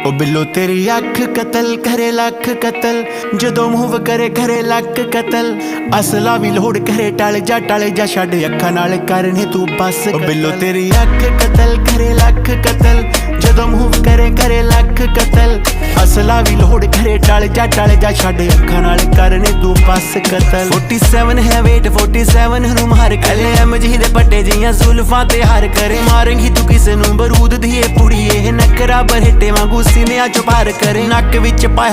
ओ बिल्लो तेरी अख कतल करे लख कतल, जदों मूव करे करे लक कतल। असला भी लोड़ करे टल जा छड़ अखा नाल करने तू बस। ओ बिल्लो तेरी अख कतल करे लख कतल, जदों मूव करे करे लख कतल। असला भी लोड़ करे टल जा छड़ अखा नाल करने तू बस कतल। 47 है वेट 47 नू मार कले एमजी दे पट्टे जियां जुल्फां ते हार करे। मारेंगी तू किसे नू बरूद दी पुड़िए नकरा बरहेटे वांगू सीने चो पार करे। नक विच पाया